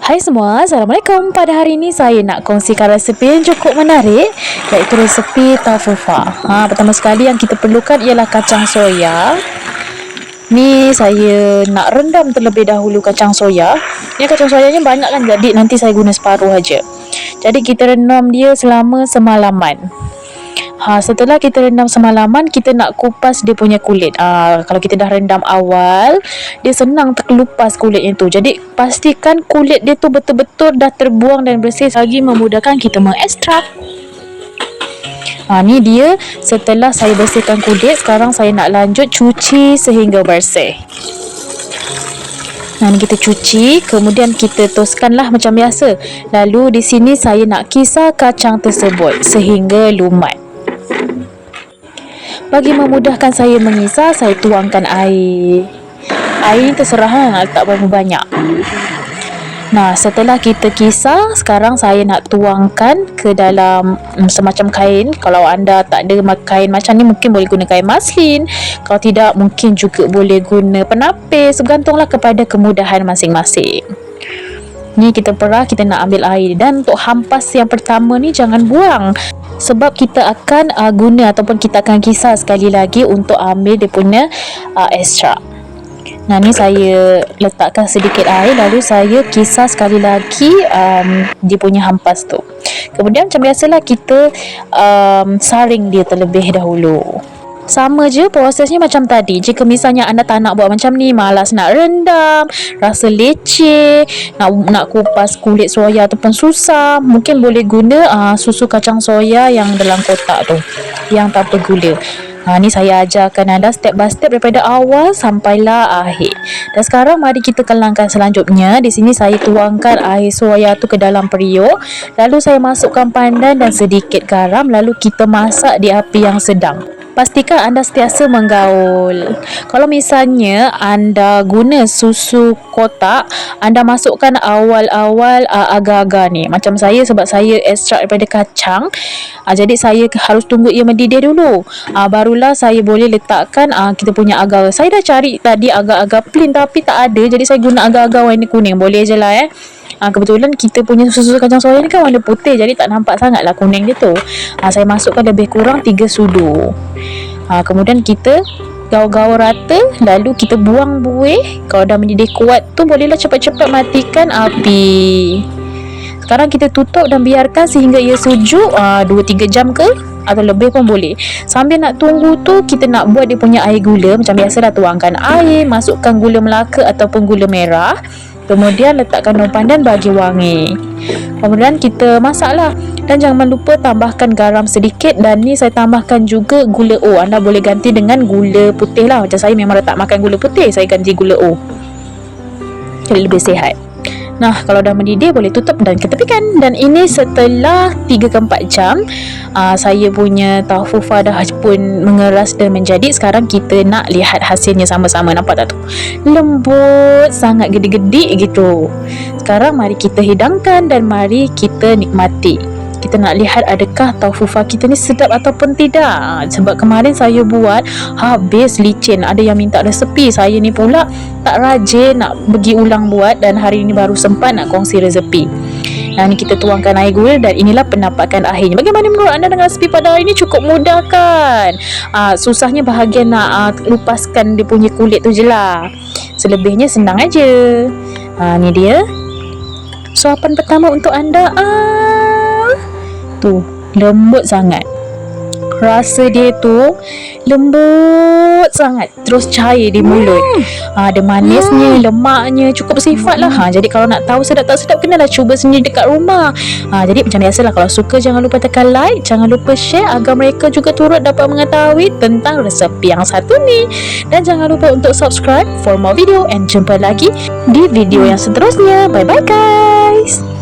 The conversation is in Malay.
Hai semua, Assalamualaikum. Pada hari ini saya nak kongsikan resepi yang cukup menarik, iaitu resepi taufufa. Pertama sekali yang kita perlukan ialah kacang soya. Ni saya nak rendam terlebih dahulu kacang soya. Ni kacang soyanya banyak kan, jadi nanti saya guna separuh aja. Jadi kita rendam dia selama semalaman. Setelah kita rendam semalaman, kita nak kupas dia punya kulit. Kalau kita dah rendam awal, dia senang terkelupas kulitnya tu. Jadi pastikan kulit dia tu betul-betul dah terbuang dan bersih, lagi memudahkan kita mengekstrak. Ni dia setelah saya bersihkan kulit. Sekarang saya nak lanjut cuci sehingga bersih. Ni kita cuci, kemudian kita toskanlah macam biasa. Lalu di sini saya nak kisar kacang tersebut sehingga lumat. Bagi memudahkan saya mengisar, saya tuangkan air. Air ni terserah nak letak berapa banyak. Setelah kita kisar, sekarang saya nak tuangkan ke dalam semacam kain. Kalau anda tak ada kain macam ni, mungkin boleh guna kain maslin. Kalau tidak, mungkin juga boleh guna penapis. Bergantunglah kepada kemudahan masing-masing. Ni kita perah, kita nak ambil air. Dan untuk hampas yang pertama ni jangan buang, sebab kita akan guna ataupun kita akan kisar sekali lagi untuk ambil dia punya ekstrak. Ni saya letakkan sedikit air, lalu saya kisar sekali lagi dia punya hampas tu. Kemudian macam biasalah kita saring dia terlebih dahulu. Sama je prosesnya macam tadi. Jika misalnya anda tak nak buat macam ni, malas nak rendam, rasa leceh, nak kupas kulit soya ataupun susah, mungkin boleh guna susu kacang soya yang dalam kotak tu, yang tanpa gula. Ni saya ajarkan anda step by step daripada awal sampailah akhir. Dan sekarang mari kita ke langkah selanjutnya. Di sini saya tuangkan air soya tu ke dalam periuk, lalu saya masukkan pandan dan sedikit garam, lalu kita masak di api yang sedang. Pastikan anda sentiasa menggaul. Kalau misalnya anda guna susu kotak, anda masukkan awal-awal agar-agar ni. Macam saya, sebab saya ekstrak daripada kacang, jadi saya harus tunggu ia mendidih dulu. Barulah saya boleh letakkan kita punya agar. Saya dah cari tadi agar-agar plain tapi tak ada, jadi saya guna agar-agar warna kuning. Boleh je lah kebetulan kita punya susu kacang soya ni kan warna putih, jadi tak nampak sangat lah kuning dia tu. Saya masukkan lebih kurang 3 sudu. Kemudian kita gaul-gaul rata, lalu kita buang buih. Kalau dah mendidih kuat tu, bolehlah cepat-cepat matikan api. Sekarang kita tutup dan biarkan sehingga ia sejuk 2-3 jam ke atau lebih pun boleh. Sambil nak tunggu tu, kita nak buat dia punya air gula. Macam biasa dah, tuangkan air, masukkan gula melaka ataupun gula merah. Kemudian letakkan daun pandan bagi wangi. Kemudian kita masaklah. Dan jangan lupa tambahkan garam sedikit. Dan ni saya tambahkan juga gula O. Anda boleh ganti dengan gula putih lah. Macam saya memang tak makan gula putih, saya ganti gula O, jadi lebih sihat. Kalau dah mendidih, boleh tutup dan ketepikan. Dan ini setelah 3-4 jam, saya punya taufufa dah pun mengeras dan menjadi. Sekarang kita nak lihat hasilnya sama-sama. Nampak tak tu? Lembut, sangat gede-gede gitu. Sekarang mari kita hidangkan dan mari kita nikmati. Kita nak lihat adakah taufufa kita ni sedap ataupun tidak. Sebab kemarin saya buat habis licin. Ada yang minta resepi, saya ni pula tak rajin nak pergi ulang buat, dan hari ni baru sempat nak kongsi resepi. Ni kita tuangkan air gula dan inilah penampakan akhirnya. Bagaimana menurut anda dengan resepi pada hari ini? Cukup mudah kan? Susahnya bahagian nak lupaskan dia punya kulit tu je lah. Selebihnya senang aja. Ni dia suapan pertama untuk anda. Tu lembut sangat. Rasa dia tu lembut sangat, terus cair di mulut. Ada manisnya, lemaknya, cukup sifat lah. Jadi kalau nak tahu sedap tak sedap, kenalah cuba sendiri dekat rumah. Jadi macam biasalah, kalau suka jangan lupa tekan like, jangan lupa share agar mereka juga turut dapat mengetahui tentang resepi yang satu ni. Dan jangan lupa untuk subscribe for more video, and jumpa lagi di video yang seterusnya. Bye bye guys.